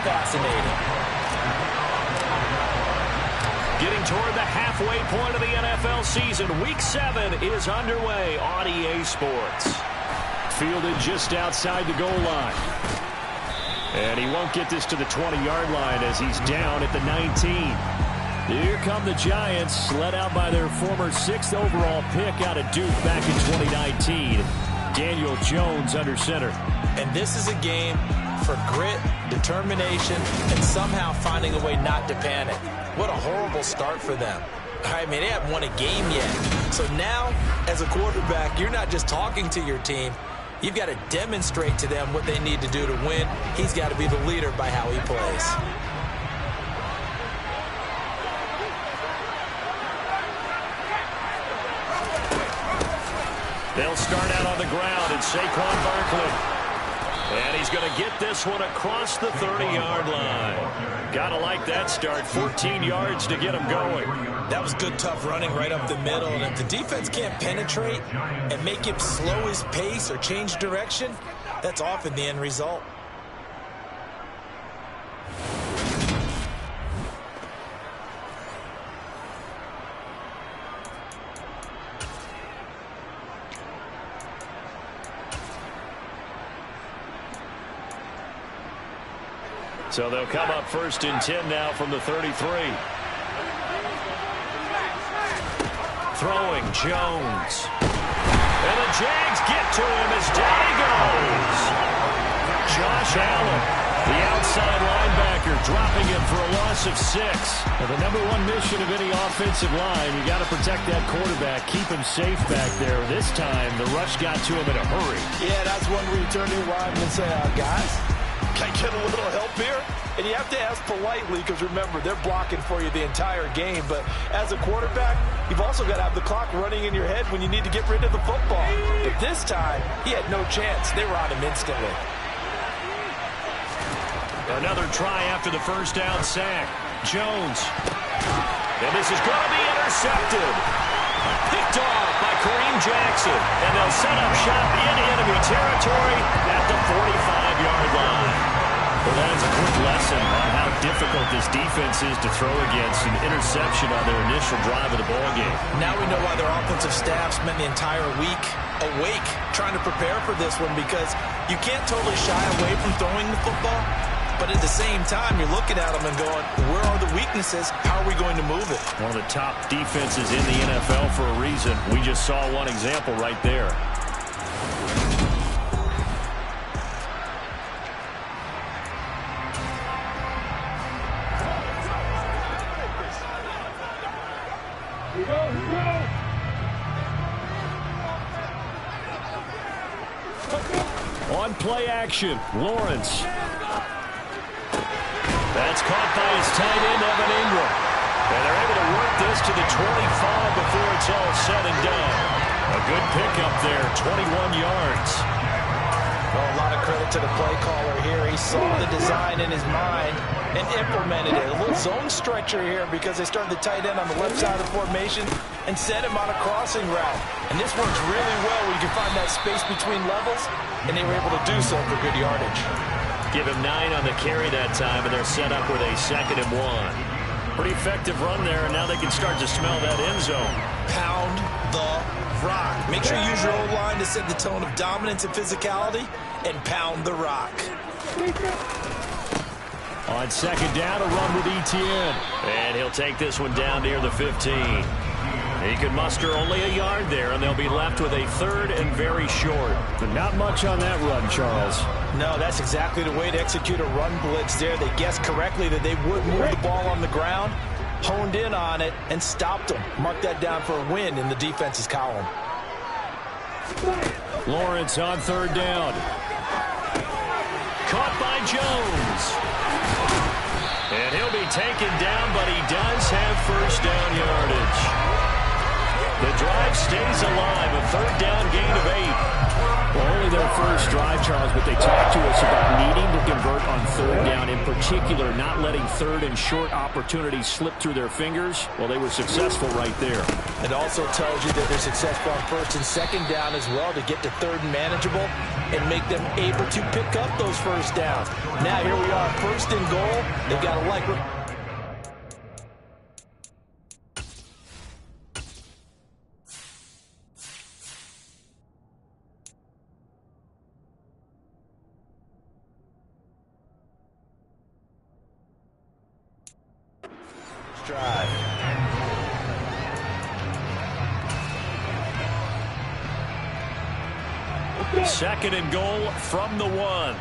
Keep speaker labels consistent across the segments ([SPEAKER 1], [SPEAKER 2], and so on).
[SPEAKER 1] fascinating.
[SPEAKER 2] Getting toward the halfway point of the NFL season, Week 7 is underway on EA Sports. Fielded just outside the goal line. And he won't get this to the 20-yard line as he's down at the 19. Here come the Giants, led out by their former 6th overall pick out of Duke back in 2019. Daniel Jones under center.
[SPEAKER 1] And this is a game for grit, determination, and somehow finding a way not to panic. What a horrible start for them. I mean, they haven't won a game yet. So now, as a quarterback, you're not just talking to your team. You've got to demonstrate to them what they need to do to win. He's got to be the leader by how he plays.
[SPEAKER 2] They'll start out on the ground, and Saquon Barkley. And he's going to get this one across the 30-yard line. Got to like that start. 14 yards to get him going.
[SPEAKER 1] That was good, tough running right up the middle. And if the defense can't penetrate and make him slow his pace or change direction, that's often the end result.
[SPEAKER 2] So they'll come up 1st and 10 now from the 33. Throwing Jones. And the Jags get to him as down he goes. Josh Allen, the outside linebacker, dropping him for a loss of 6. Now, the #1 mission of any offensive line, you got to protect that quarterback, keep him safe back there. This time, the rush got to him in a hurry.
[SPEAKER 3] Yeah, that's one where you turn to your lineman and say, guys, can I get a little help here? And you have to ask politely because, remember, they're blocking for you the entire game. But as a quarterback, you've also got to have the clock running in your head when you need to get rid of the football. But this time, he had no chance. They were on him instantly.
[SPEAKER 2] Another try after the first down sack. Jones. And this is going to be intercepted. Picked off by Kareem Jackson. And they'll set up shop in enemy territory at the 45-yard line. Well, that is a quick lesson on how difficult this defense is to throw against. An interception on their initial drive of the ballgame.
[SPEAKER 1] Now we know why their offensive staff spent the entire week awake trying to prepare for this one, because you can't totally shy away from throwing the football. But at the same time, you're looking at them and going, where are the weaknesses? How are we going to move it?
[SPEAKER 2] One of the top defenses in the NFL for a reason. We just saw one example right there. On play action, Lawrence. That's caught by his tight end, Evan Ingram. And they're able to work this to the 25 before it's all said and done. A good pickup there, 21 yards.
[SPEAKER 1] Well, a lot of credit to the play caller here. He saw the design in his mind and implemented it. A little zone stretcher here because they started the tight end on the left side of the formation and sent him on a crossing route. And this works really well where you can find that space between levels, and they were able to do so for good yardage.
[SPEAKER 2] Give him 9 on the carry that time, and they're set up with a 2nd and 1. Pretty effective run there, and now they can start to smell that end zone.
[SPEAKER 1] Pound the rock. Make sure you use your O-line to set the tone of dominance and physicality, and pound the rock.
[SPEAKER 2] On 2nd down, a run with Etienne. And he'll take this one down near the 15. He can muster only a yard there, and they'll be left with a 3rd and very short. But not much on that run, Charles.
[SPEAKER 1] No, that's exactly the way to execute a run blitz there. They guessed correctly that they would move the ball on the ground, honed in on it, and stopped them. Mark that down for a win in the defense's column.
[SPEAKER 2] Lawrence on 3rd down. Caught by Jones. And he'll be taken down, but he does have 1st down yardage. The drive stays alive, a 3rd down gain of 8. Well, only their first drive, Charles, but they talked to us about needing to convert on 3rd down, in particular, not letting 3rd and short opportunities slip through their fingers. Well, they were successful right there.
[SPEAKER 1] It also tells you that they're successful on 1st and 2nd down as well to get to 3rd and manageable.
[SPEAKER 3] and make them able to pick up those first downs. Now here we are, 1st and goal. They've got to like... drive.
[SPEAKER 2] 2nd and goal from the 1.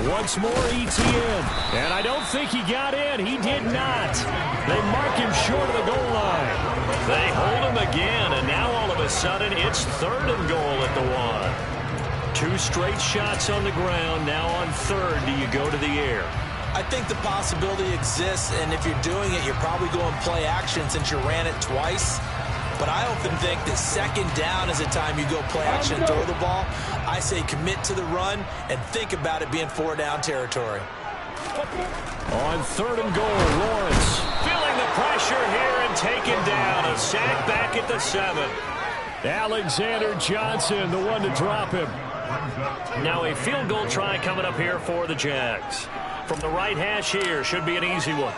[SPEAKER 2] Once more, ETN. And I don't think he got in. He did not. They mark him short of the goal line. They hold him again, and now all of a sudden it's 3rd and goal at the 1. 2 straight shots on the ground. Now on 3rd, do you go to the air?
[SPEAKER 1] I think the possibility exists, and if you're doing it, you're probably going play action since you ran it twice. But I often think that 2nd down is the time you go play action and throw the ball. I say commit to the run and think about it being 4-down territory.
[SPEAKER 2] On 3rd and goal, Lawrence feeling the pressure here and taken down. A sack back at the 7. Alexander Johnson, the one to drop him. Now a field goal try coming up here for the Jags. From the right hash here, should be an easy one.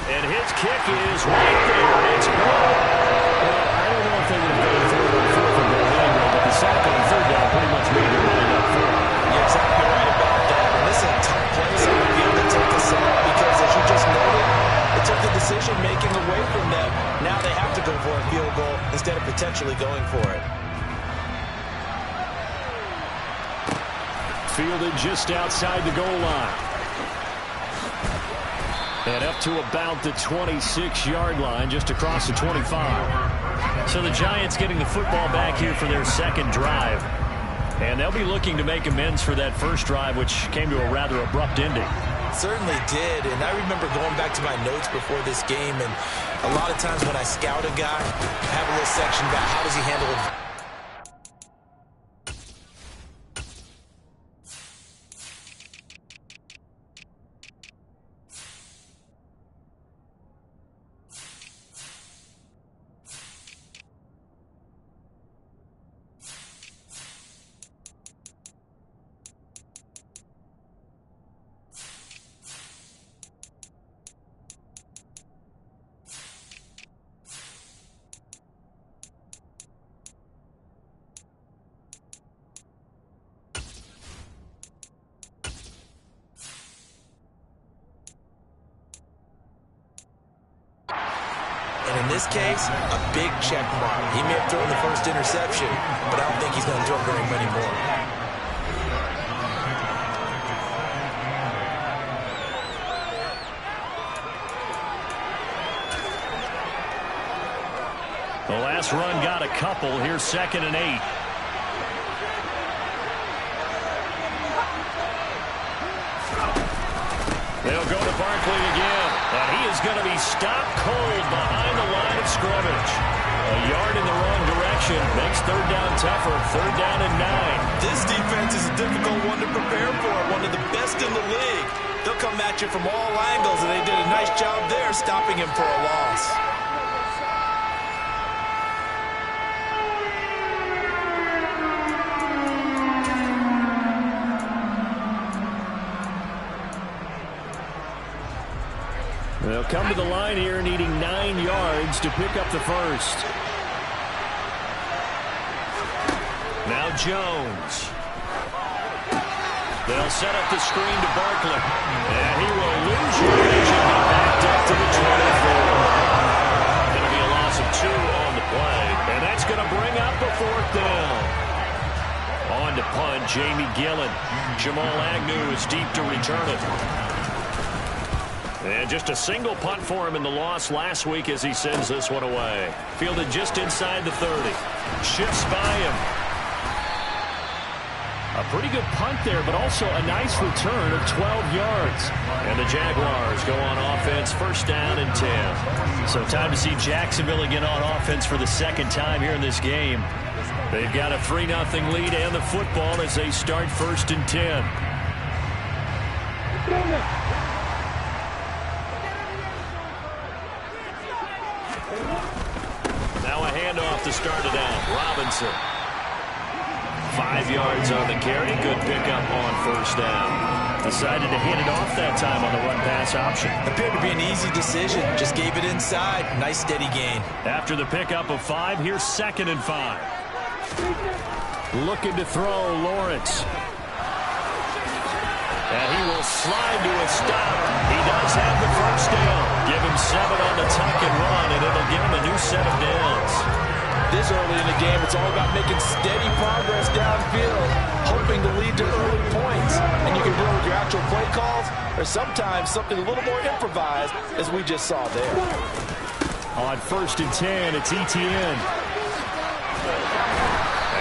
[SPEAKER 2] And his kick is right there. It's good.
[SPEAKER 4] I don't know if they would have gone for it on 4th and goal anyway, but the sack on 3rd down pretty much made it right up for it.
[SPEAKER 1] You're exactly right about that. And this is a tough place on the field to take a sack because, as you just noted, it took the decision-making away from them. Now they have to go for a field goal instead of potentially going for it.
[SPEAKER 2] Fielded just outside the goal line. And up to about the 26-yard line, just across the 25. So the Giants getting the football back here for their 2nd drive. And they'll be looking to make amends for that first drive, which came to a rather abrupt ending.
[SPEAKER 1] Certainly did, and I remember going back to my notes before this game, and a lot of times when I scout a guy, I have a little section about how does he handle it. In this case, a big check mark. He may have thrown the first interception, but I don't think he's going to throw very many more.
[SPEAKER 2] The last run got a couple. Here's 2nd and 8. They'll go to Barkley again. And he is going to be stopped cold behind the line of scrimmage. A yard in the wrong direction makes 3rd down tougher. 3rd down and 9.
[SPEAKER 1] This defense is a difficult one to prepare for. One of the best in the league. They'll come at you from all angles, and they did a nice job there stopping him for a loss.
[SPEAKER 2] They'll come to the line here needing 9 yards to pick up the first. Now Jones. They'll set up the screen to Barkley. And he will lose yardage and be backed up to the 24. Going to be a loss of 2 on the play. And that's going to bring up a 4th down. On to punt, Jamie Gillen. Jamal Agnew is deep to return it. And just a single punt for him in the loss last week as he sends this one away. Fielded just inside the 30. Shifts by him. A pretty good punt there, but also a nice return of 12 yards. And the Jaguars go on offense, 1st down and 10. So time to see Jacksonville again on offense for the 2nd time here in this game. They've got a 3-0 lead and the football as they start 1st and 10. to start it out. Robinson. 5 yards on the carry. Good pickup on first down. Decided to hand it off that time on the run-pass option.
[SPEAKER 1] Appeared to be an easy decision. Just gave it inside. Nice steady gain.
[SPEAKER 2] After the pickup of 5, here's 2nd and 5. Looking to throw, Lawrence. And he will slide to a stop. He does have the first down. Give him 7 on the tuck and run, and it'll give him a new set of downs.
[SPEAKER 3] This early in the game, it's all about making steady progress downfield, hoping to lead to early points. And you can deal with your actual play calls, or sometimes something a little more improvised, as we just saw there.
[SPEAKER 2] On 1st and 10, it's Etienne.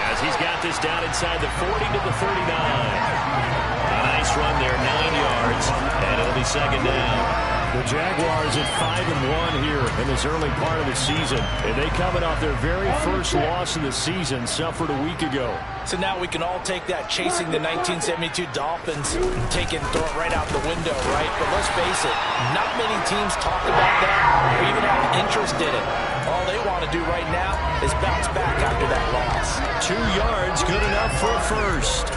[SPEAKER 2] As he's got this down inside the 40 to the 39. A nice run there, 9 yards, and it'll be 2nd down.
[SPEAKER 4] The Jaguars at 5-1 here in this early part of the season. And they coming off their very first loss of the season, suffered a week ago.
[SPEAKER 1] So now we can all take that chasing the 1972 Dolphins, throw it right out the window, right? But let's face it, not many teams talk about that or even have interest in it. All they want to do right now is bounce back after that loss.
[SPEAKER 2] 2 yards, good enough for a first.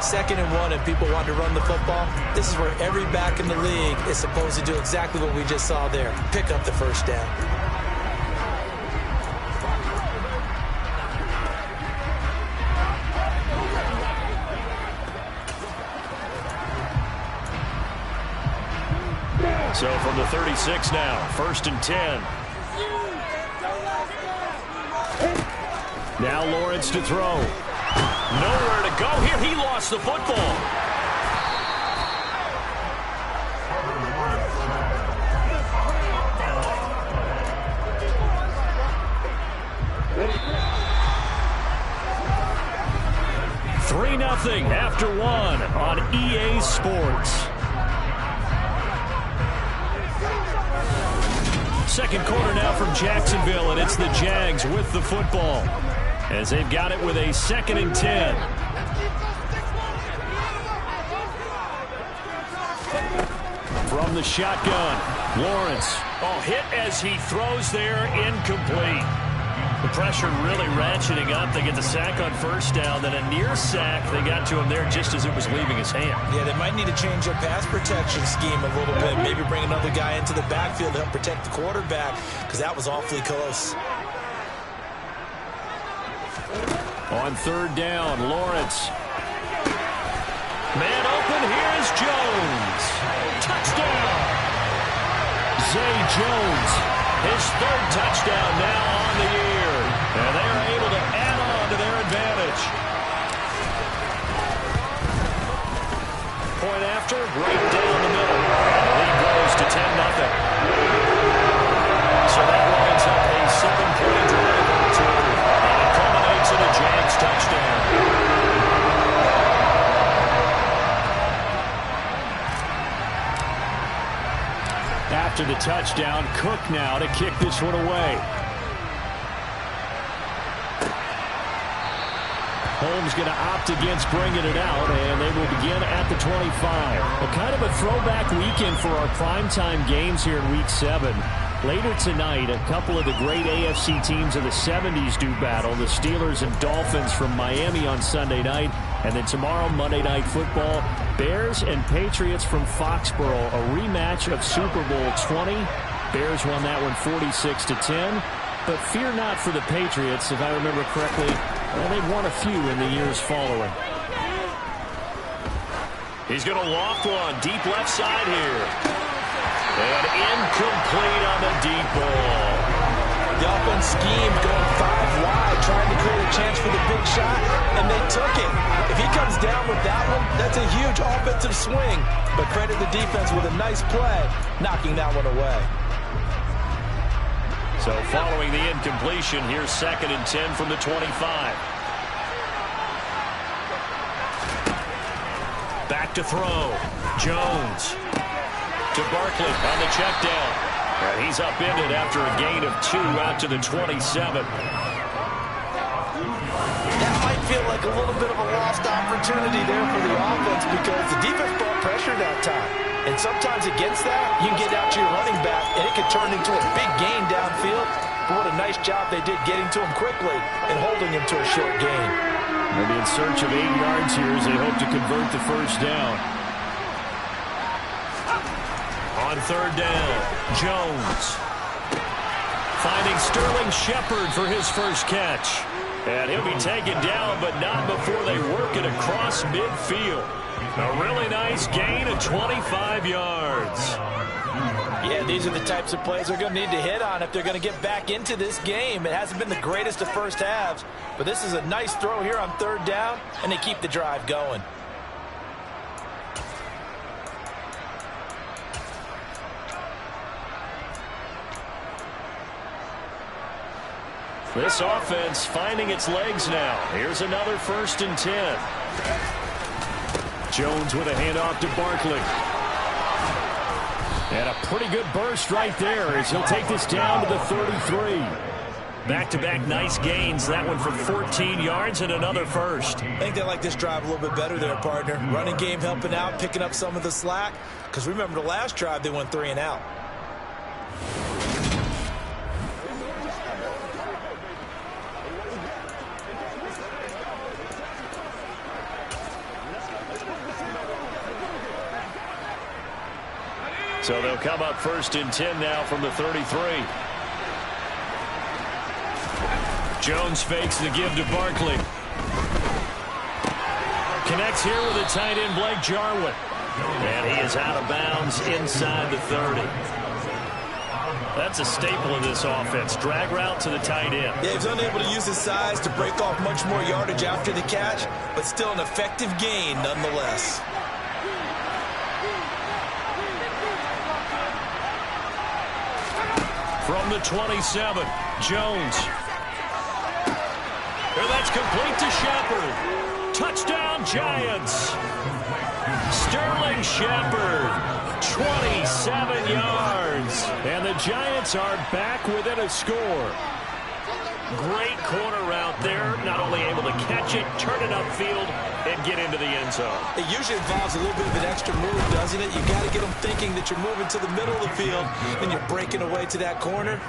[SPEAKER 1] 2nd and 1, and people want to run the football. This is where every back in the league is supposed to do exactly what we just saw there. Pick up the first down.
[SPEAKER 2] So from the 36 now, 1st and 10. Now Lawrence to throw. Nowhere to go here. He lost the football. Three 3-0 after 1 on EA Sports. Second quarter now from Jacksonville, and it's the Jags with the football as they've got it with a 2nd and 10. From the shotgun, Lawrence. Oh, hit as he throws there, incomplete. The pressure really ratcheting up. They get the sack on first down, then a near sack. They got to him there just as it was leaving his hand.
[SPEAKER 1] Yeah, they might need to change their pass protection scheme a little bit. Maybe bring another guy into the backfield to help protect the quarterback, because that was awfully close.
[SPEAKER 2] On 3rd down, Lawrence. Man open, here is Jones. Touchdown! Zay Jones, his 3rd touchdown now on the year. And they are able to add on to their advantage. Point after, right down the middle. And the lead grows to 10-0. So that lines up a 7-point drive or 2. And it culminates in a Jags touchdown. After the touchdown, Cook now to kick this one away. Holmes going to opt against bringing it out, and they will begin at the 25. A kind of a throwback weekend for our primetime games here in Week 7. Later tonight, a couple of the great AFC teams of the 70s do battle. The Steelers and Dolphins from Miami on Sunday night. And then tomorrow, Monday Night Football, Bears and Patriots from Foxborough, a rematch of Super Bowl 20. Bears won that one 46-10. But fear not for the Patriots, if I remember correctly. Well, they've won a few in the years following. He's going to loft one, deep left side here. And incomplete on the deep ball.
[SPEAKER 1] The offense scheme going 5 wide, trying to create a chance for the big shot, and they took it. If he comes down with that one, that's a huge offensive swing. But credit the defense with a nice play, knocking that one away.
[SPEAKER 2] So following the incompletion, here's 2nd and 10 from the 25. Back to throw. Jones to Barkley on the check down. And he's upended after a gain of 2 out to the 27.
[SPEAKER 1] That might feel like a little bit of a lost opportunity there for the offense because the defense brought pressure that time.
[SPEAKER 3] And sometimes against that, you can get out to your running back, and it can turn into a big gain downfield. But what a nice job they did getting to him quickly and holding him to a short gain.
[SPEAKER 4] And in search of 8 yards here as they hope to convert the first down.
[SPEAKER 2] On third down, Jones finding Sterling Shepard for his first catch. And he'll be taken down, but not before they work it across midfield. A really nice gain of 25 yards.
[SPEAKER 3] Yeah, these are the types of plays they're going to need to hit on if they're going to get back into this game. It hasn't been the greatest of first halves, but this is a nice throw here on third down, and they keep the drive going.
[SPEAKER 2] This offense finding its legs now. Here's another 1st and 10.
[SPEAKER 4] Jones with a handoff to Barkley. And a pretty good burst right there as he'll take this down to the 33.
[SPEAKER 2] Back-to-back nice gains. That one for 14 yards and another first.
[SPEAKER 3] I think they like this drive a little bit better there, partner. Running game helping out, picking up some of the slack. Because remember the last drive, they went 3 and out.
[SPEAKER 2] So they'll come up 1st and 10 now from the 33. Jones fakes the give to Barkley. Connects here with a tight end, Blake Jarwin. And he is out of bounds inside the 30. That's a staple of this offense. Drag route to the tight end.
[SPEAKER 3] Yeah, he's unable to use his size to break off much more yardage after the catch, but still an effective gain nonetheless.
[SPEAKER 2] From the 27, Jones. And that's complete to Shepard. Touchdown, Giants. Sterling Shepard, 27 yards. And the Giants are back within a score. Great corner route there. Not only able to catch it, turn it upfield, and get into the end zone.
[SPEAKER 3] It usually involves a little bit of an extra move, doesn't it? You've got to get them thinking that you're moving to the middle of the field and you're breaking away to that corner.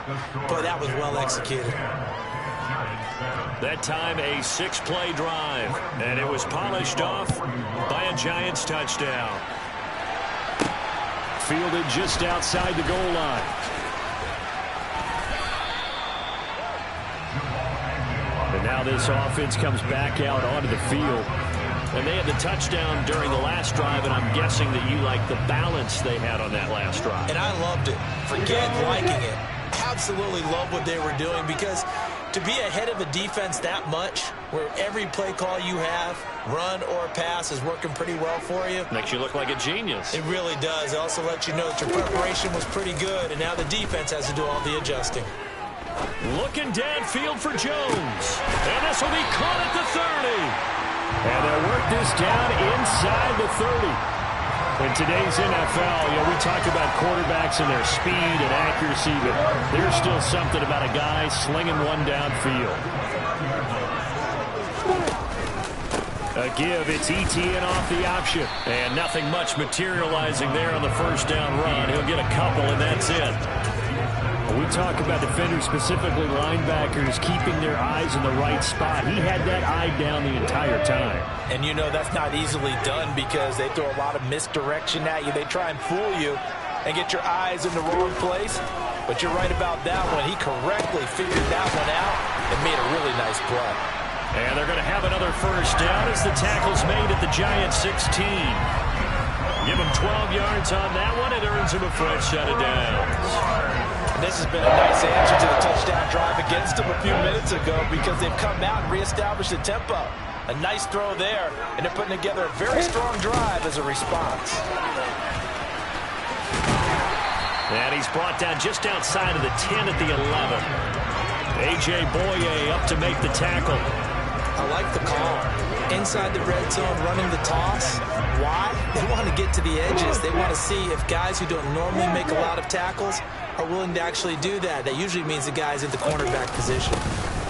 [SPEAKER 3] But that was well executed.
[SPEAKER 2] That time a 6-play drive, and it was polished off by a Giants touchdown.
[SPEAKER 4] Fielded just outside the goal line. And now this offense comes back out onto the field.
[SPEAKER 2] And they had the touchdown during the last drive, and I'm guessing that you like the balance they had on that last drive.
[SPEAKER 3] And I loved it. Forget liking it. Absolutely love what they were doing, because to be ahead of a defense that much, where every play call you have, run or pass, is working pretty well for you.
[SPEAKER 2] Makes you look like a genius.
[SPEAKER 3] It really does. It also lets you know that your preparation was pretty good, and now the defense has to do all the adjusting.
[SPEAKER 2] Looking downfield for Jones. And this will be caught at the 30.
[SPEAKER 4] And they'll work this down inside the 30. In today's NFL, we talk about quarterbacks and their speed and accuracy, but there's still something about a guy slinging one downfield. A give, it's ETN off the option.
[SPEAKER 2] And nothing much materializing there on the first down run. He'll get a couple, and that's it.
[SPEAKER 4] We talk about defenders, specifically linebackers, keeping their eyes in the right spot. He had that eye down the entire time.
[SPEAKER 3] And you know that's not easily done, because they throw a lot of misdirection at you. They try and fool you and get your eyes in the wrong place. But you're right about that one. He correctly figured that one out and made a really nice play.
[SPEAKER 2] And they're going to have another first down as the tackle's made at the Giants 16. Give him 12 yards on that one. It earns him a fresh set of downs.
[SPEAKER 3] And this has been a nice answer to the touchdown drive against them a few minutes ago, because they've come out and reestablished the tempo. A nice throw there, and they're putting together a very strong drive as a response.
[SPEAKER 2] And he's brought down just outside of the 10 at the 11. A.J. Boye up to make the tackle.
[SPEAKER 3] I like the call. Inside the red zone, running the toss. Why? They want to get to the edges. They want to see if guys who don't normally make a lot of tackles are willing to actually do that. That usually means the guy's in the cornerback position.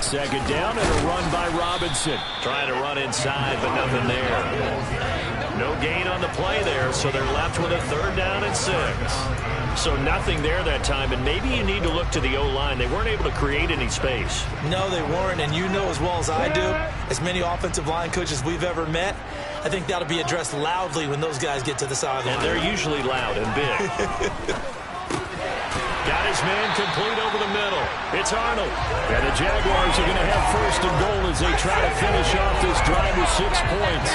[SPEAKER 4] Second down and a run by Robinson.
[SPEAKER 2] Trying to run inside, but nothing there. No gain on the play there, so they're left with a 3rd down and 6. So nothing there that time, and maybe you need to look to the O-line. They weren't able to create any space.
[SPEAKER 1] No, they weren't, and you know as well as I do, as many offensive line coaches we've ever met, I think that'll be addressed loudly when those guys get to the sideline.
[SPEAKER 2] And they're usually loud and big. Got his man complete over the middle. It's Arnold. And the Jaguars are going to have 1st and goal as they try to finish off this drive with 6 points.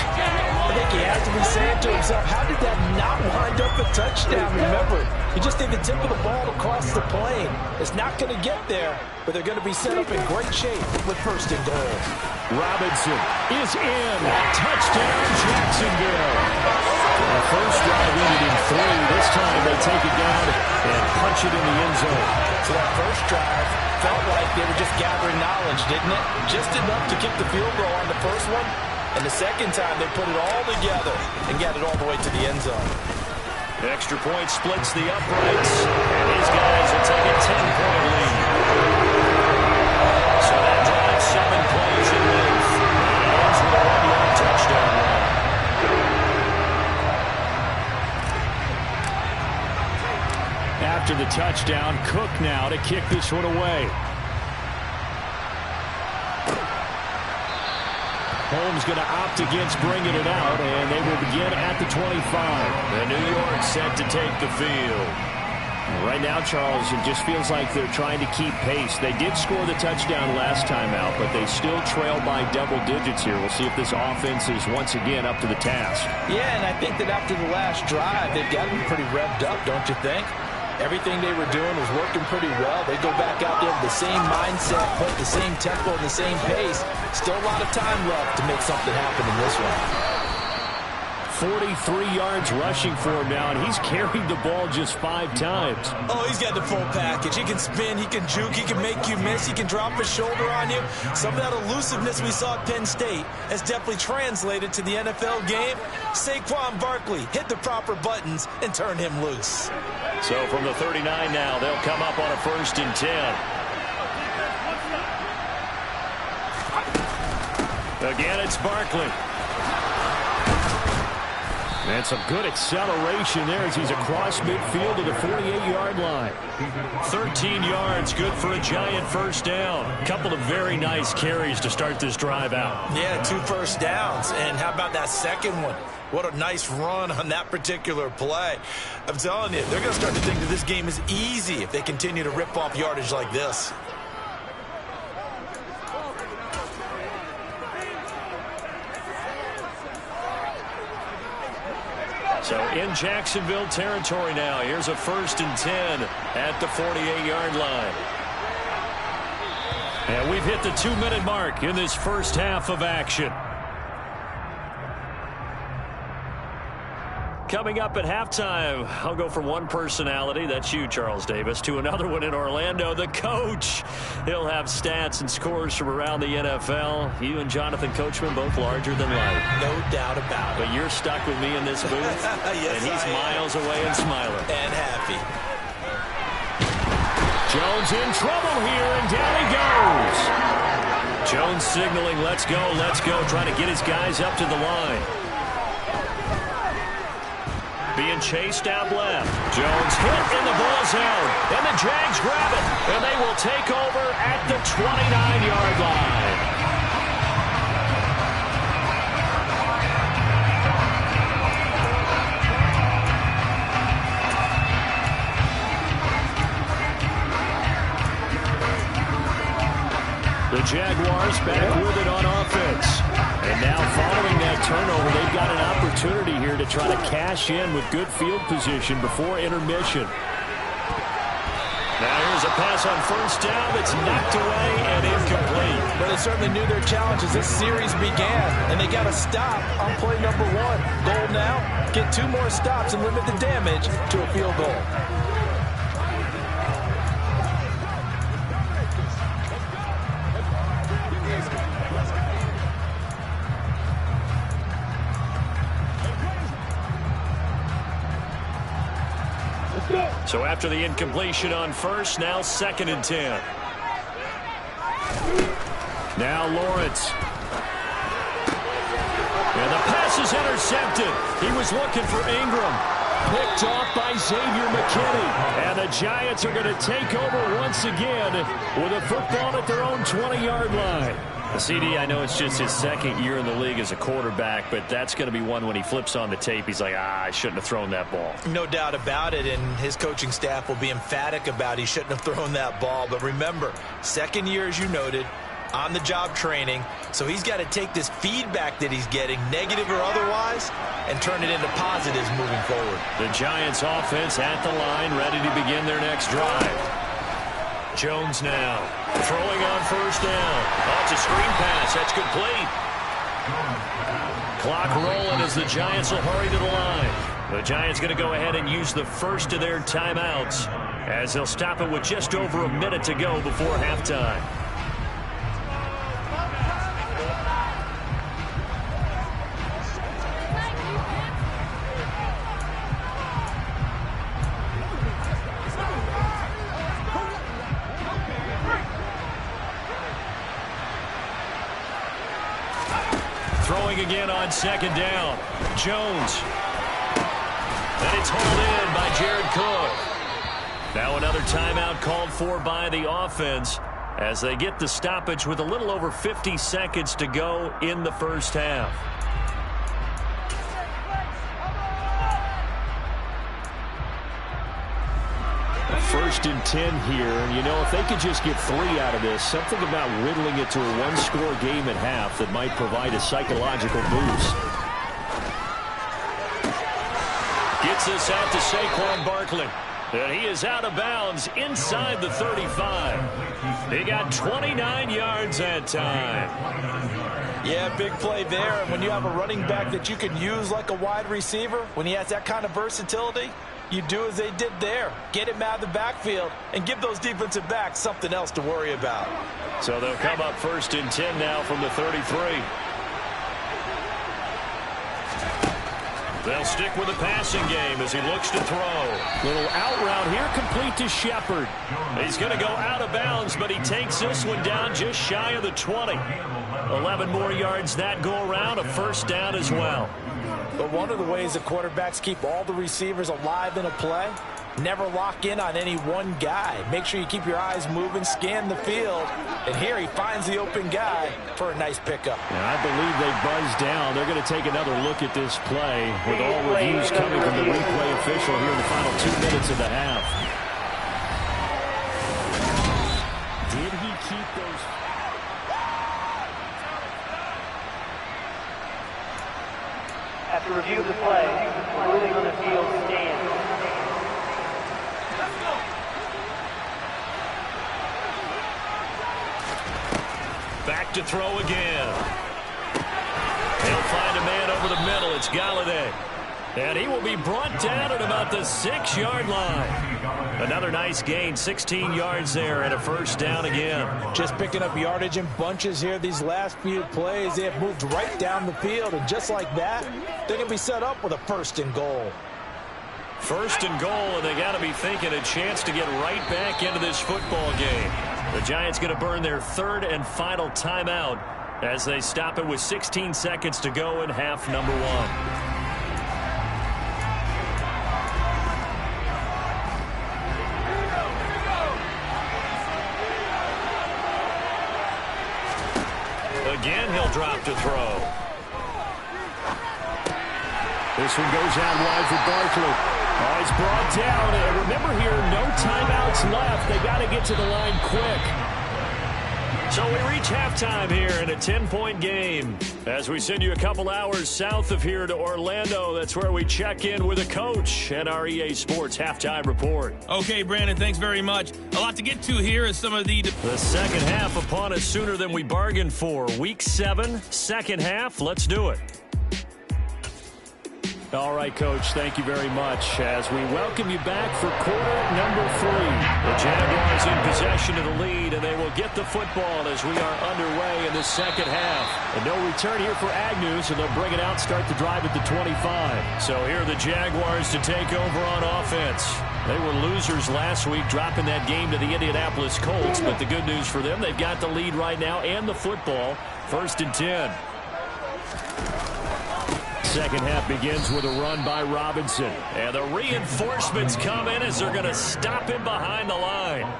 [SPEAKER 3] I think he has to be saying to himself, how did that not wind up a touchdown? Remember, he just did the tip of the ball across the plane. It's not going to get there, but they're going to be set up in great shape with 1st and goal.
[SPEAKER 2] Robinson is in. Touchdown, Jacksonville. The first drive ended in 3. This time they take it down and punch it in the end zone.
[SPEAKER 3] So that first drive felt like they were just gathering knowledge, didn't it? Just enough to kick the field goal on the first one. And the second time they put it all together and got it all the way to the end zone.
[SPEAKER 2] Extra point splits the uprights. And these guys will take a 10-point lead. So that drive 7 plays in length. And ends with a 1-yard touchdown run. After the touchdown, Cook now to kick this one away. Holmes going to opt against bringing it out, and they will begin at the 25. And New York set to take the field. Right now, Charles, it just feels like they're trying to keep pace. They did score the touchdown last time out, but they still trail by double digits here. We'll see if this offense is once again up to the task.
[SPEAKER 3] Yeah, and I think that after the last drive, they've got to be pretty revved up, don't you think? Everything they were doing was working pretty well. They go back out there with the same mindset, put the same tempo and the same pace. Still a lot of time left to make something happen in this one.
[SPEAKER 2] 43 yards rushing for him now, and he's carried the ball just 5 times.
[SPEAKER 1] Oh, he's got the full package. He can spin, he can juke, he can make you miss, he can drop his shoulder on you. Some of that elusiveness we saw at Penn State has definitely translated to the NFL game. Saquon Barkley hit the proper buttons and turn him loose.
[SPEAKER 2] So from the 39 now, they'll come up on a 1st and 10. Again, it's Barkley. And some good acceleration there as he's across midfield to the 48-yard line. 13 yards, good for a giant 1st down. Couple of very nice carries to start this drive out.
[SPEAKER 1] Yeah, 2 first downs. And how about that second one? What a nice run on that particular play. I'm telling you, they're going to start to think that this game is easy if they continue to rip off yardage like this.
[SPEAKER 2] So in Jacksonville territory now. Here's a 1st and 10 at the 48-yard line. And we've hit the 2-minute mark in this first half of action. Coming up at halftime, I'll go from one personality, that's you, Charles Davis, to another one in Orlando, the coach. He'll have stats and scores from around the NFL. You and Jonathan Coachman, both larger than life.
[SPEAKER 1] No doubt about it.
[SPEAKER 2] But you're stuck with me in this booth,
[SPEAKER 1] yes,
[SPEAKER 2] and he's miles away and smiling.
[SPEAKER 1] And happy.
[SPEAKER 2] Jones in trouble here, and down he goes. Jones signaling, let's go, trying to get his guys up to the line. Being chased out left. Jones hit in the ball zone. And the Jags grab it. And they will take over at the 29-yard line. The Jaguars back with it on offense. And now following that turnover, they've got an opportunity here to try to cash in with good field position before intermission. Now here's a pass on 1st down that's knocked away and incomplete.
[SPEAKER 3] But they certainly knew their challenge as this series began, and they got to stop on play number 1. Goal now, get 2 more stops and limit the damage to a field goal.
[SPEAKER 2] So after the incompletion on 1st, now 2nd and 10. Now Lawrence. And the pass
[SPEAKER 4] pass is intercepted. He was looking for Ingram. Picked off by Xavier McKinney. And the Giants are going to take over once again with a football at their own 20-yard line. CD, I know it's just his second year in the league as a quarterback, but that's going to be one when he flips on the tape. He's like, I shouldn't have thrown that ball.
[SPEAKER 1] No doubt about it, and his coaching staff will be emphatic about he shouldn't have thrown that ball. But remember, second year, as you noted, on-the-job training, so he's got to take this feedback that he's getting, negative or otherwise, and turn it into positives moving forward. The
[SPEAKER 4] Giants offense at the line, ready to begin their next drive. Jones now throwing on first down. Oh, it's a screen pass. That's complete. Clock rolling as the Giants will hurry to the line. The Giants going to go ahead and use the first of their timeouts as they'll stop it with just over a minute to go before halftime. Throwing again on second down. Jones. And it's hauled in by Jared Cook. Now another timeout called for by the offense as they get the stoppage with a little over 50 seconds to go in the first half. First and 10 here, and you know, if they could just get 3 out of this, something about whittling it to a one-score game at half that might provide a psychological boost. Gets this out to Saquon Barkley, and he is out of bounds inside the 35. He got 29 yards that time.
[SPEAKER 3] Yeah, big play there, and when you have a running back that you can use like a wide receiver, when he has that kind of versatility, you do as they did there. Get him out of the backfield and give those defensive backs something else to worry about.
[SPEAKER 4] So they'll come up first and 10 now from the 33. They'll stick with the passing game as he looks to throw. Little out route here, complete to Shepard. He's going to go out of bounds, but he takes this one down just shy of the 20. 11 more yards that go around, a first down as well.
[SPEAKER 3] But one of the ways the quarterbacks keep all the receivers alive in a play, never lock in on any one guy. Make sure you keep your eyes moving, scan the field, and here he finds the open guy for a nice pickup.
[SPEAKER 4] And I believe they buzzed down. They're going to take another look at this play with all reviews coming from the replay official here in the final 2 minutes of the half. Did he keep those?
[SPEAKER 5] After review of the play, ruling on the field stands.
[SPEAKER 4] Back to throw again. He'll find a man over the middle. It's Galladay. And he will be brought down at about the 6-yard line. Another nice gain, 16 yards there, and a first down again.
[SPEAKER 3] Just picking up yardage in bunches here these last few plays. They have moved right down the field, and just like that, they're going to be set up with a first and goal.
[SPEAKER 4] First and goal, and they got to be thinking a chance to get right back into this football game. The Giants going to burn their third and final timeout as they stop it with 16 seconds to go in half number 1. Again, he'll drop to throw. This one goes out wide for Barkley. Oh, he's brought down. And remember here, no timeouts left. They got to get to the line quick. So we reach halftime here in a 10-point game. As we send you a couple hours south of here to Orlando, that's where we check in with a coach and our EA Sports Halftime Report.
[SPEAKER 6] Okay, Brandon, thanks very much. A lot to get to here is some of the
[SPEAKER 4] second half upon us sooner than we bargained for. Week 7, second half. Let's do it. All right, Coach, thank you very much as we welcome you back for quarter number 3. The Jaguars in possession of the lead, and they will get the football as we are underway in the second half. And no return here for Agnew, so they'll bring it out, start the drive at the 25. So here are the Jaguars to take over on offense. They were losers last week, dropping that game to the Indianapolis Colts, but the good news for them, they've got the lead right now and the football. First and 10. second half begins with a run by Robinson.
[SPEAKER 2] And the reinforcements come in as they're going to stop him behind the line.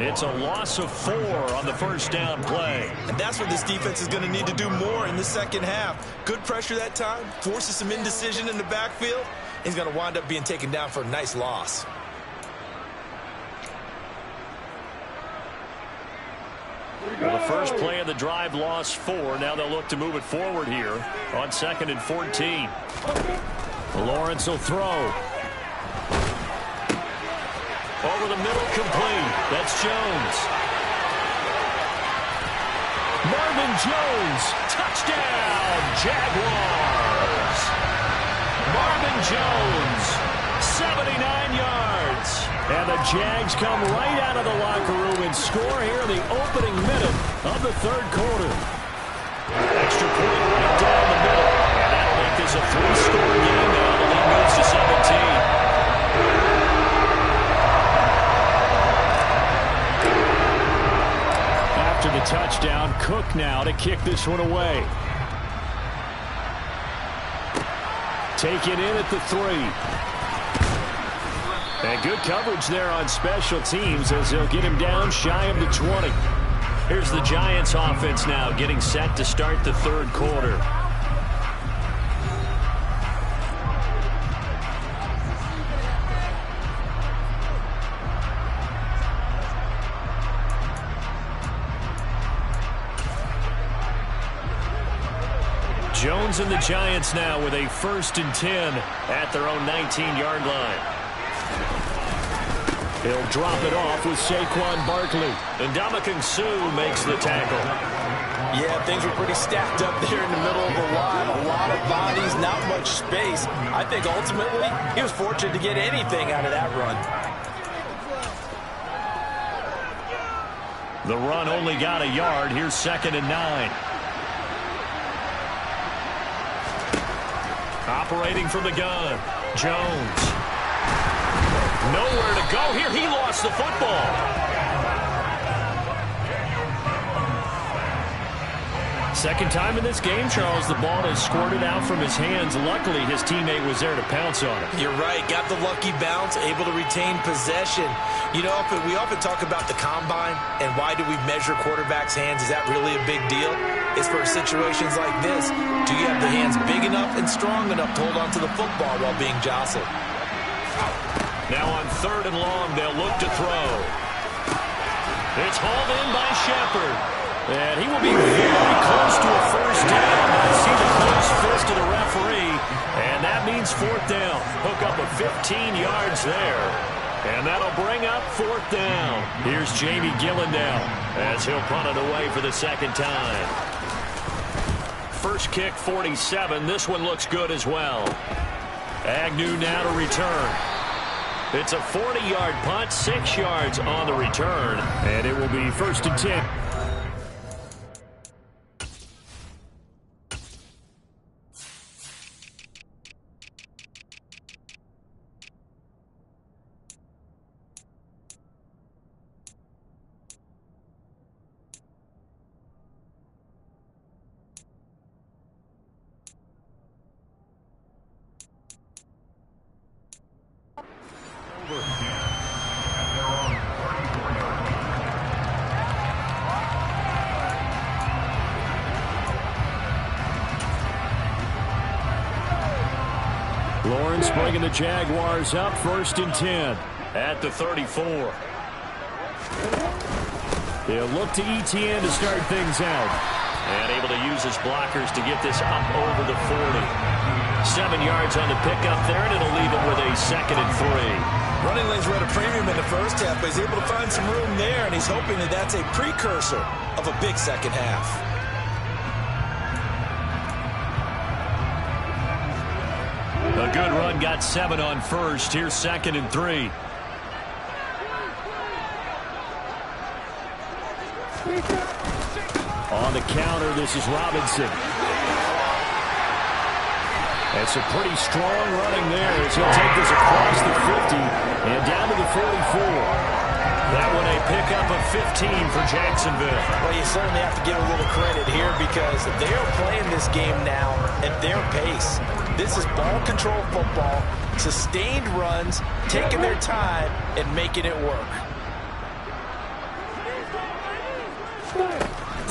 [SPEAKER 2] It's a loss of 4 on the first down play.
[SPEAKER 3] And that's what this defense is going to need to do more in the second half. Good pressure that time, forces some indecision in the backfield. He's going to wind up being taken down for a nice loss.
[SPEAKER 2] Well, the first play of the drive lost 4. Now they'll look to move it forward here on 2nd and 14.
[SPEAKER 4] Lawrence will throw.
[SPEAKER 2] Over the middle, complete. That's Jones.
[SPEAKER 4] Marvin Jones,
[SPEAKER 2] Touchdown, Jaguars. Marvin Jones, 79 yards.
[SPEAKER 4] and the Jags come right out of the locker room and score here in the opening minute of the third quarter.
[SPEAKER 2] Extra point right down the middle. And that'll make this a 3-score game now. The lead moves to 17.
[SPEAKER 4] After the touchdown, Cook now to kick this one away. Taken in at the 3. And good coverage there on special teams as they'll get him down shy of the 20.
[SPEAKER 2] Here's the Giants offense now getting set to start the third quarter. Jones and the Giants now with a 1st and 10 at their own 19-yard line.
[SPEAKER 4] He'll drop it off with Saquon Barkley.
[SPEAKER 2] And Ndamukong Suh makes the tackle.
[SPEAKER 3] Yeah, things were pretty stacked up there in the middle of the line. A lot of bodies, not much space. I think ultimately he was fortunate to get anything out of that run.
[SPEAKER 2] The run only got a yard. Here's 2nd and 9. Operating from the gun, Jones. Nowhere to go here. He lost the football.
[SPEAKER 4] Second time in this game, Charles, the ball has squirted out from his hands. Luckily, his teammate was there to pounce on it.
[SPEAKER 3] You're right. Got the lucky bounce, able to retain possession. You know, we often talk about the combine and why do we measure quarterbacks' hands. Is that really a big deal? It's for situations like this. Do you have the hands big enough and strong enough to hold on to the football while being jostled?
[SPEAKER 2] Now on 3rd and long, they'll look to throw. It's hauled in by Shepard.
[SPEAKER 4] And he will be very close to a first down. I see the close fist of the referee.
[SPEAKER 2] And that means 4th down. Hook up of 15 yards there. And that'll bring up 4th down. Here's Jamie Gillen as he'll punt it away for the 2nd time. First kick, 47. This one looks good as well. Agnew now to return. It's a 40-yard punt, 6 yards on the return.
[SPEAKER 4] And it will be 1st and 10. Lawrence bringing the Jaguars up, 1st and 10.
[SPEAKER 2] At the 34.
[SPEAKER 4] They'll look to Etienne to start things out.
[SPEAKER 2] And able to use his blockers to get this up over the 40. 7 yards on the pickup there, and it'll leave it with a 2nd and 3.
[SPEAKER 3] Running lanes were at a premium in the first half, but he's able to find some room there, and he's hoping that that's a precursor of a big second half.
[SPEAKER 2] A good run, got 7 on 1st. Here's 2nd and 3.
[SPEAKER 4] On the counter, this is Robinson. That's a pretty strong running there as he'll take this across the 50 and down to the 44.
[SPEAKER 2] That one a pickup of 15 for Jacksonville.
[SPEAKER 3] Well, you certainly have to give a little credit here because they are playing this game now at their pace. This is ball control football, sustained runs, taking their time and making it work.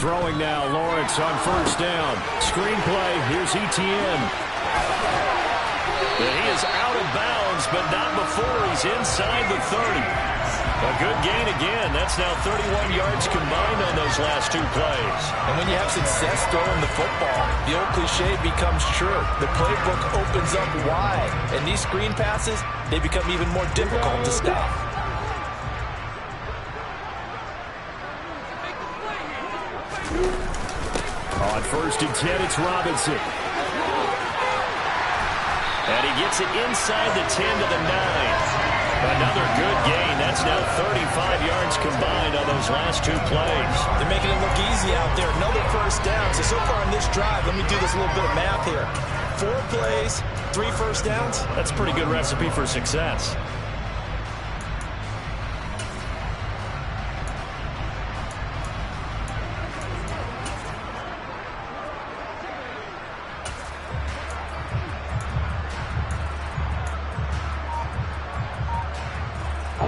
[SPEAKER 2] Throwing now, Lawrence on first down. Screenplay, here's Etienne. And he is out of bounds, but not before he's inside the 30. A good gain again. That's now 31 yards combined on those last two plays.
[SPEAKER 3] And when you have success throwing the football, the old cliche becomes true. The playbook opens up wide, and these screen passes, they become even more difficult to stop.
[SPEAKER 2] On first and 10, it's Robinson. And he gets it inside the 10 to the 9. Another good gain. That's now 35 yards combined on those last two plays.
[SPEAKER 3] They're making it look easy out there. Another first down. So far in this drive, let me do this little bit of math here. 4 plays, 3 first downs.
[SPEAKER 2] That's a pretty good recipe for success.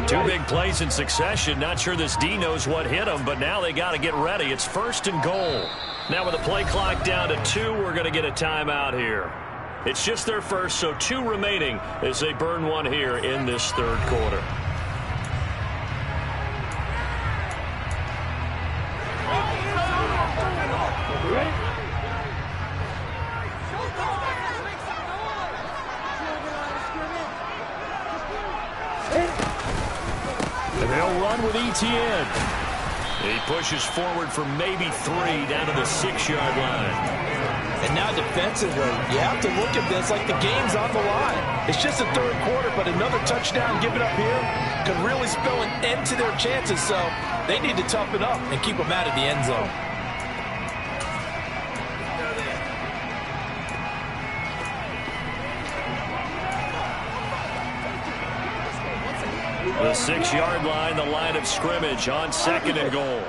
[SPEAKER 2] Two big plays in succession. Not sure this D knows what hit him, but now they got to get ready. It's first and goal. Now with the play clock down to 2, we're going to get a timeout here. It's just their first, so 2 remaining as they burn one here in this third quarter. They'll run with Etienne. He pushes forward for maybe 3 down to the 6-yard line.
[SPEAKER 3] And now defensively, you have to look at this like the game's on the line. It's just the third quarter, but another touchdown given up here could really spell an end to their chances. So they need to toughen up and keep them out of the end zone.
[SPEAKER 2] The 6-yard line, the line of scrimmage on second and goal.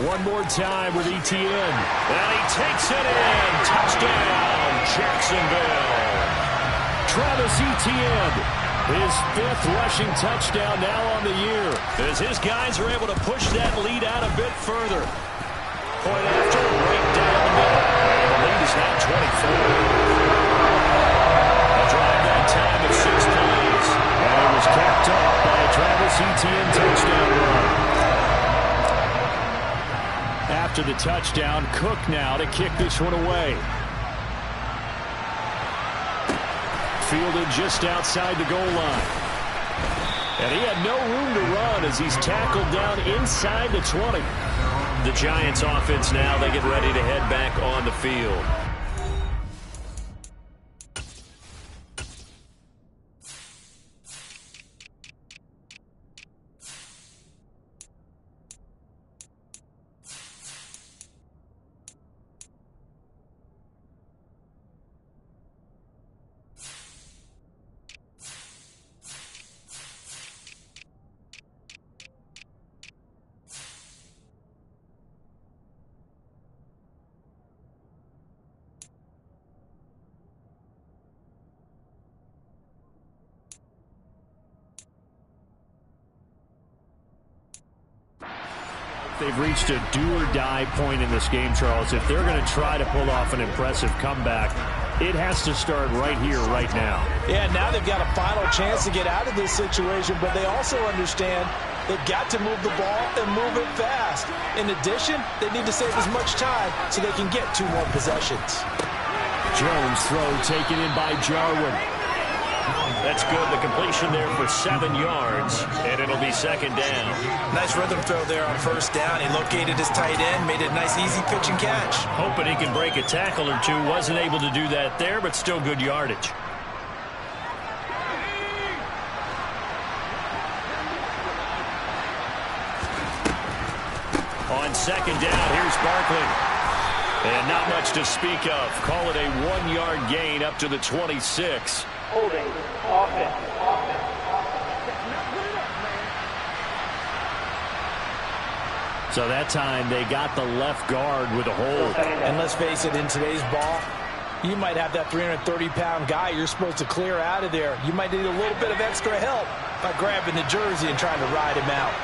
[SPEAKER 2] One more time with Etienne. And he takes it in. Touchdown, Jacksonville. Travis Etienne, his 5th rushing touchdown now on the year, as his guys are able to push that lead out a bit further. Point after, right down the middle. The lead is now 24. Drive that time of 6 plays. And it was capped off by a Travis Etienne touchdown run. After the touchdown, Cook now to kick this one away. Fielded just outside the goal line. And he had no room to run as he's tackled down inside the 20. The Giants offense now, they get ready to head back on the field. They've reached a do-or-die point in this game, Charles. If they're going to try to pull off an impressive comeback, it has to start right here, right now.
[SPEAKER 3] Yeah, now they've got a final chance to get out of this situation, but they also understand they've got to move the ball and move it fast. In addition, they need to save as much time so they can get 2 more possessions.
[SPEAKER 2] Jones throw taken in by Jarwin. That's good. The completion there for 7 yards, and it'll be second down.
[SPEAKER 3] Nice rhythm throw there on first down. He located his tight end, made it a nice, easy pitch and catch.
[SPEAKER 2] Hoping he can break a tackle or 2. Wasn't able to do that there, but still good yardage. On second down, here's Barkley. And not much to speak of. Call it a 1-yard gain up to the 26.
[SPEAKER 5] Holding offense.
[SPEAKER 4] So that time they got the left guard with a hold.
[SPEAKER 3] And let's face it, in today's ball, you might have that 330-pound guy you're supposed to clear out of there. You might need a little bit of extra help by grabbing the jersey and trying to ride him out.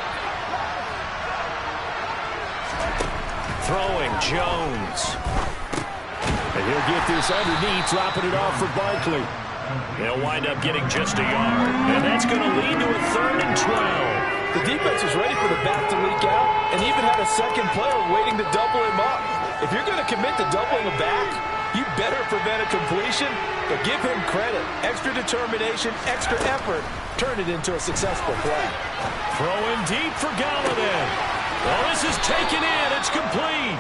[SPEAKER 4] Throwing Jones. And he'll get this underneath, dropping it off for Barkley. They'll wind up getting just a yard. And that's going to lead to a 3rd and 12.
[SPEAKER 3] The defense was ready for the back to leak out and even had a second player waiting to double him up. If you're going to commit to doubling a back, you better prevent a completion, but give him credit. Extra determination, extra effort, turn it into a successful play.
[SPEAKER 4] Throwing deep for Galladay. Well, this is taken in. It's complete.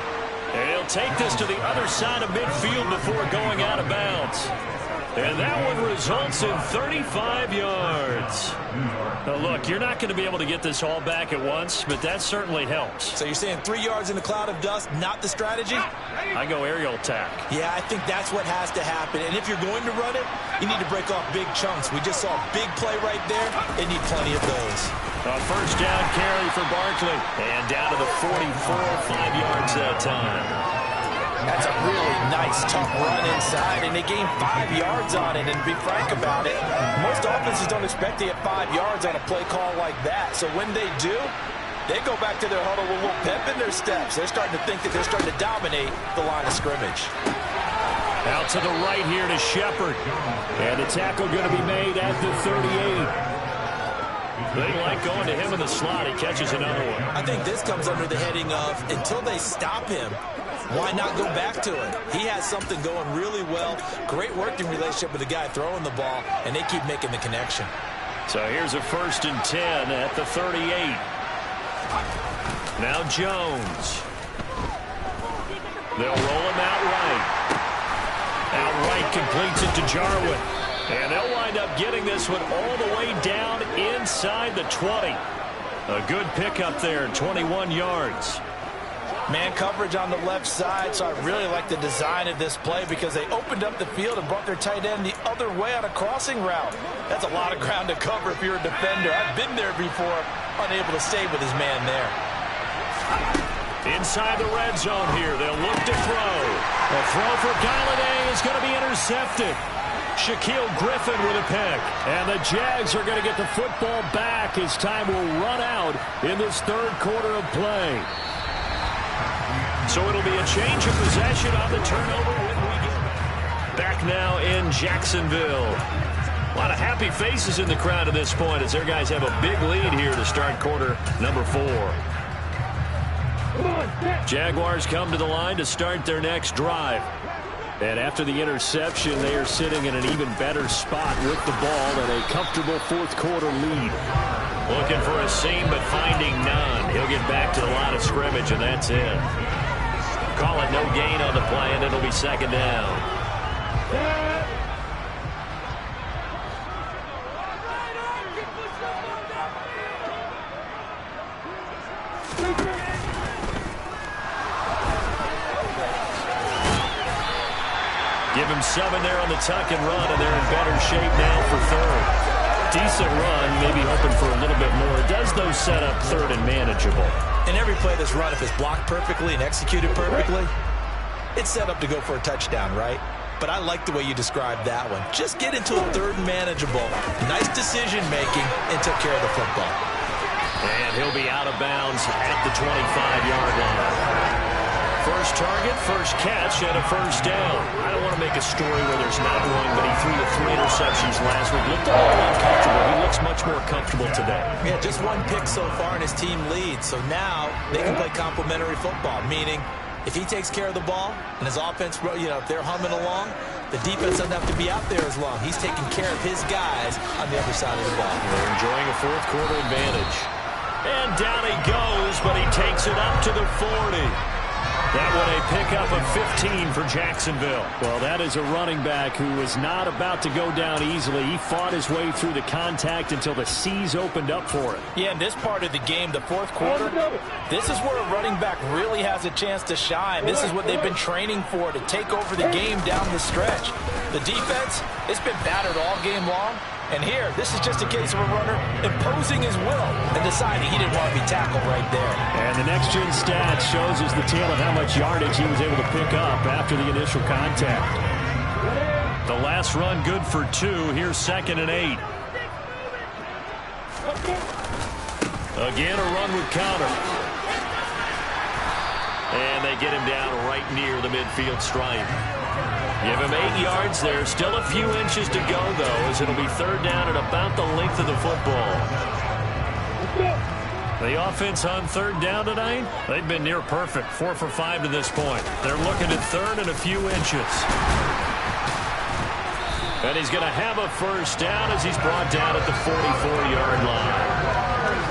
[SPEAKER 4] And he'll take this to the other side of midfield before going out of bounds. And that one results in 35 yards. Now, look, you're not going to be able to get this all back at once, but that certainly helps.
[SPEAKER 1] So you're saying 3 yards in a cloud of dust, not the strategy?
[SPEAKER 4] I go aerial attack.
[SPEAKER 1] Yeah, I think that's what has to happen. And if you're going to run it, you need to break off big chunks. We just saw a big play right there. They need plenty of those.
[SPEAKER 4] A first down carry for Barkley. And down to the 44, 5 yards that time.
[SPEAKER 3] That's a really nice, tough run inside, and they gained 5 yards on it. And to be frank about it, most offenses don't expect to get 5 yards on a play call like that. So when they do, they go back to their huddle with a little pep in their steps. They're starting to think that they're starting to dominate the line of scrimmage.
[SPEAKER 4] Out to the right here to Shepard. And the tackle going to be made at the 38. They like going to him in the slot. He catches another one.
[SPEAKER 1] I think this comes under the heading of, until they stop him, why not go back to it? He has something going really well. Great working relationship with the guy throwing the ball, and they keep making the connection.
[SPEAKER 4] So here's a 1st and 10 at the 38. Now Jones. They'll roll him outright. Outright completes it to Jarwin. And they'll wind up getting this one all the way down inside the 20. A good pickup there, 21 yards.
[SPEAKER 3] Man coverage on the left side, so I really like the design of this play because they opened up the field and brought their tight end the other way on a crossing route. That's a lot of ground to cover if you're a defender. I've been there before, unable to stay with his man there.
[SPEAKER 4] Inside the red zone here, they'll look to throw. A throw for Galladay is going to be intercepted. Shaquille Griffin with a pick. And the Jags are going to get the football back as time will run out in this 3rd quarter of play. So it'll be a change of possession on the turnover when we get back now in Jacksonville. A lot of happy faces in the crowd at this point as their guys have a big lead here to start quarter number 4. Jaguars come to the line to start their next drive. And after the interception, they are sitting in an even better spot with the ball and a comfortable 4th quarter lead. Looking for a seam, but finding none. He'll get back to the line of scrimmage, and that's it. Call it no gain on the play, and it'll be 2nd down. Give him 7 there on the tuck and run, and they're in better shape now for 3rd. Decent run, maybe hoping for a little bit more. It does, though, set up 3rd and manageable.
[SPEAKER 1] And every play that's run, if it's blocked perfectly and executed perfectly, it's set up to go for a touchdown, right? But I like the way you described that one. Just get into a 3rd and manageable. Nice decision-making and took care of the football.
[SPEAKER 4] And he'll be out of bounds at the 25-yard line. First target, first catch, and a 1st down. I don't want to make a story where there's not one, but he threw the 3 interceptions last week. Looked a little uncomfortable. He looks much more comfortable today.
[SPEAKER 1] Yeah, just 1 pick so far, and his team leads. So now they can play complementary football, meaning if he takes care of the ball and his offense, if they're humming along, the defense doesn't have to be out there as long. He's taking care of his guys on the other side of the ball.
[SPEAKER 4] They're enjoying a 4th quarter advantage. And down he goes, but he takes it up to the 40. That one a pickup of 15 for Jacksonville. Well, that is a running back who was not about to go down easily. He fought his way through the contact until the C's opened up for him.
[SPEAKER 3] Yeah, in this part of the game, the 4th quarter, this is where a running back really has a chance to shine. This is what they've been training for, to take over the game down the stretch. The defense, it's been battered all game long. And here, this is just a case of a runner imposing his will and deciding he didn't want to be tackled right there.
[SPEAKER 4] And the next-gen stat shows us the tale of how much yardage he was able to pick up after the initial contact. The last run good for 2. Here's 2nd and 8. Again, a run with Conner. And they get him down right near the midfield stripe. Give him 8 yards there. Still a few inches to go, though, as it'll be 3rd down at about the length of the football. The offense on 3rd down tonight, they've been near perfect. 4 for 5 to this point. They're looking at 3rd and a few inches. And he's going to have a 1st down as he's brought down at the 44-yard line.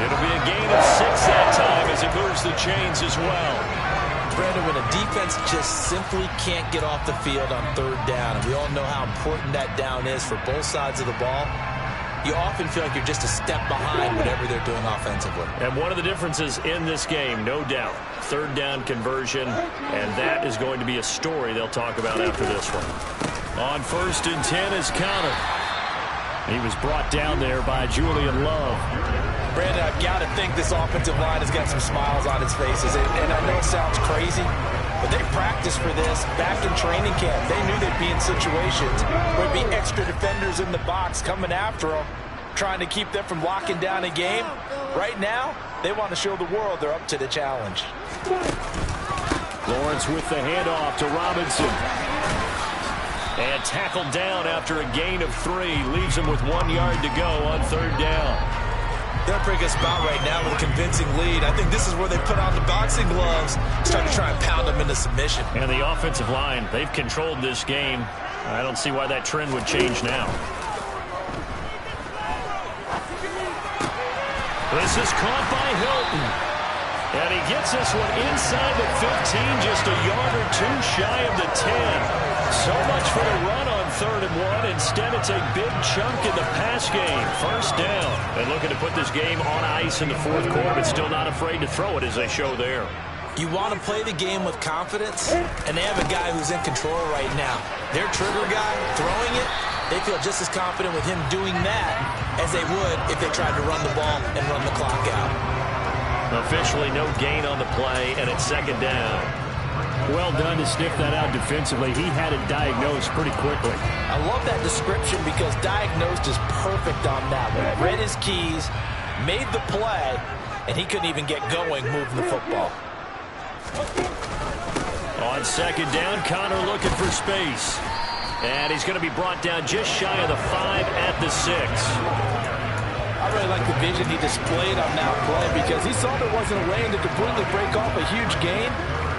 [SPEAKER 4] It'll be a gain of 6 that time as it moves the chains as well.
[SPEAKER 1] Brandon, when a defense just simply can't get off the field on 3rd down, and we all know how important that down is for both sides of the ball, you often feel like you're just a step behind whatever they're doing offensively.
[SPEAKER 4] And one of the differences in this game, no doubt, 3rd down conversion, and that is going to be a story they'll talk about after this one. On 1st and 10 is Conner. He was brought down there by Julian Love.
[SPEAKER 3] Brandon, I've got to think this offensive line has got some smiles on its faces. And I know it sounds crazy, but they practiced for this back in training camp. They knew they'd be in situations where there'd be extra defenders in the box coming after them, trying to keep them from locking down a game. Right now, they want to show the world they're up to the challenge.
[SPEAKER 4] Lawrence with the handoff to Robinson. And tackled down after a gain of 3. Leaves him with 1 yard to go on 3rd down.
[SPEAKER 1] They'll break a spot right now with a convincing lead. I think this is where they put on the boxing gloves, start to try and pound them into submission.
[SPEAKER 4] And the offensive line, they've controlled this game. I don't see why that trend would change now. This is caught by Hilton. And he gets this one inside the 15, just a yard or 2 shy of the 10. So much for the run on 3rd and 1. Instead, it's a big chunk in the pass game. 1st down. And looking to put this game on ice in the 4th quarter, but still not afraid to throw it as they show there.
[SPEAKER 1] You want to play the game with confidence, and they have a guy who's in control right now. Their trigger guy, throwing it, they feel just as confident with him doing that as they would if they tried to run the ball and run the clock out.
[SPEAKER 4] Officially no gain on the play, and it's 2nd down. Well done to sniff that out defensively. He had it diagnosed pretty quickly.
[SPEAKER 3] I love that description because diagnosed is perfect on that one. Read his keys, made the play, and he couldn't even get going moving the football.
[SPEAKER 4] On 2nd down, Conner looking for space. And he's going to be brought down just shy of the 5 at the 6.
[SPEAKER 3] I really like the vision he displayed on that play because he saw there wasn't a lane to completely break off a huge gain.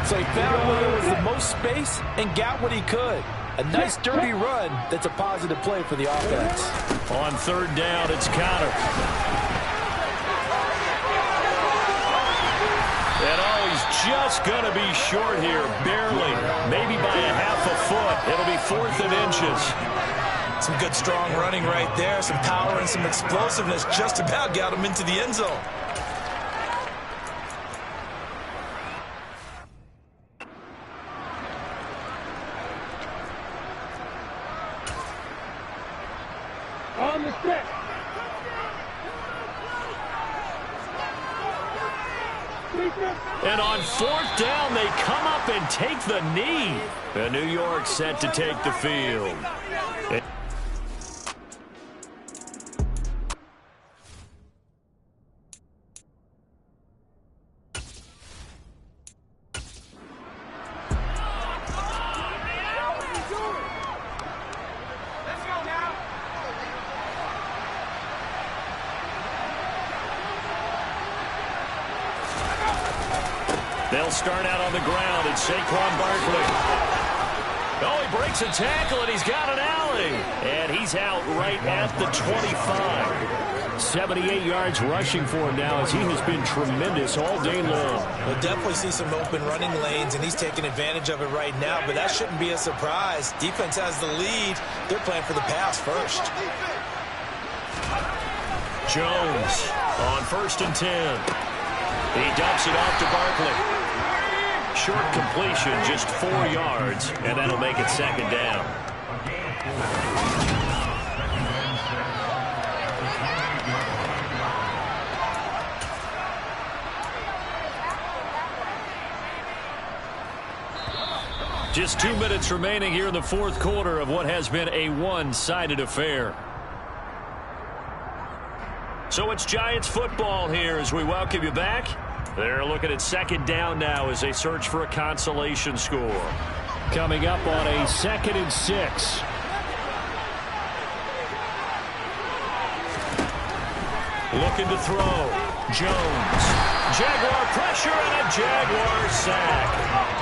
[SPEAKER 3] So he found where there was the most space and got what he could. A nice, dirty run that's a positive play for the offense.
[SPEAKER 4] On 3rd down, it's Conner. And he's just going to be short here, barely. Maybe by a half a foot. It'll be 4th and inches.
[SPEAKER 1] Some good, strong running right there. Some power and some explosiveness just about got him into the end zone.
[SPEAKER 5] On the set.
[SPEAKER 4] And on 4th down, they come up and take the knee. And New York set to take the field. They'll start out on the ground. It's Saquon Barkley. Oh, he breaks a tackle, and he's got an alley. And he's out right at the 25. 78 yards rushing for him now as he has been tremendous all day long.
[SPEAKER 1] We'll definitely see some open running lanes, and he's taking advantage of it right now, but that shouldn't be a surprise. Defense has the lead. They're playing for the pass first.
[SPEAKER 4] Jones on 1st and 10. He dumps it off to Barkley. Short completion, just 4 yards, and that'll make it 2nd down.
[SPEAKER 2] Just 2 minutes remaining here in the fourth quarter of what has been a one-sided affair. So it's Giants football here as we welcome you back. They're looking at second down now as they search for a consolation score.
[SPEAKER 4] Coming up on a 2nd and 6.
[SPEAKER 2] Looking to throw. Jones. Jaguar pressure and a Jaguar sack.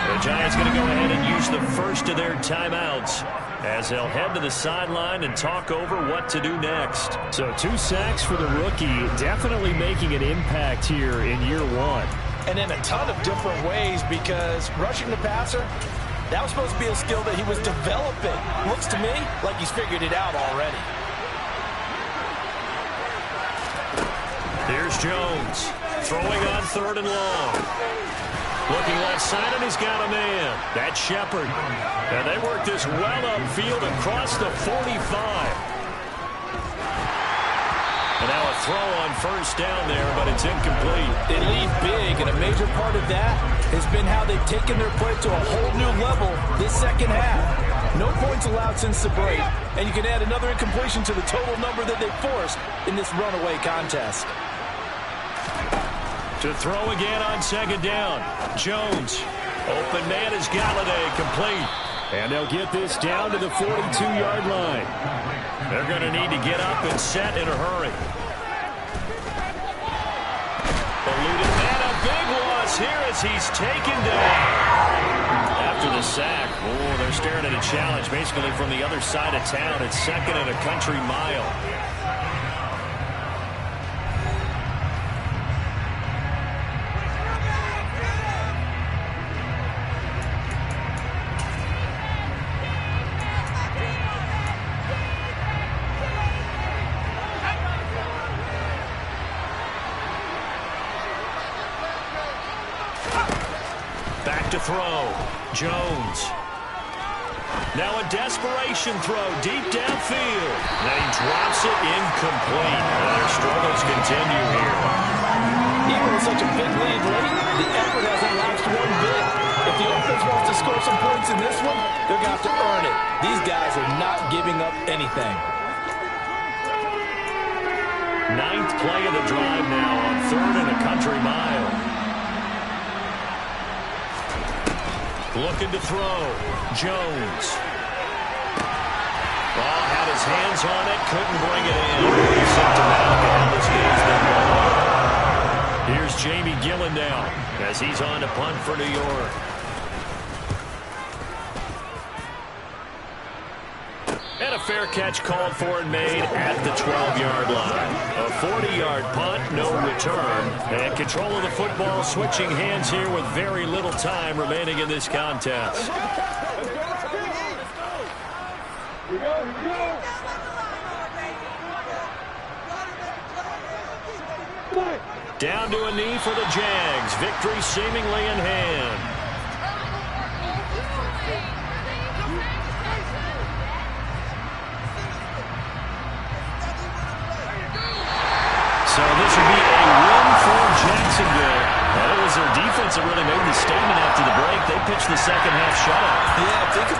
[SPEAKER 2] The Giants going to go ahead and use the first of their timeouts as they'll head to the sideline and talk over what to do next.
[SPEAKER 4] So 2 sacks for the rookie, definitely making an impact here in year 1.
[SPEAKER 3] And in a ton of different ways, because rushing the passer, that was supposed to be a skill that he was developing. Looks to me like he's figured it out already.
[SPEAKER 2] Here's Jones throwing on 3rd and long. Looking left side, and he's got a man. That's Shepard. And they work this well upfield across the 45. And now a throw on 1st down there, but it's incomplete.
[SPEAKER 3] They lead big, and a major part of that has been how they've taken their play to a whole new level this second half. No points allowed since the break, and you can add another incompletion to the total number that they forced in this runaway contest.
[SPEAKER 2] To throw again on 2nd down. Jones. Open man is Galladay, complete.
[SPEAKER 4] And they'll get this down to the 42-yard line.
[SPEAKER 2] They're going to need to get up and set in a hurry. Eluded man, a big loss here as he's taken down. After the sack, they're staring at a challenge basically from the other side of town. It's 2nd and a country mile. To throw. Jones. Now a desperation throw deep downfield. Then he drops it incomplete. Their struggles continue here.
[SPEAKER 3] Even with such a big lead late, the effort hasn't lapsed one bit. If the offense wants to score some points in this one, they're going to have to earn it. These guys are not giving up anything.
[SPEAKER 2] 9th play of the drive now on 3rd and a country mile. Looking to throw. Jones. Ball had his hands on it. Couldn't bring it in. He sent him out. And this game's been won. Here's Jamie Gillen now as he's on to punt for New York. And a fair catch called for and made at the 12-yard line. A 40-yard punt, no return. And control of the football switching hands here with very little time remaining in this contest. Down to a knee for the Jags. Victory seemingly in hand. So this would be a win for Jacksonville. And it was their defense that really made the statement after the break. They pitched the second half shutout.
[SPEAKER 3] Yeah, think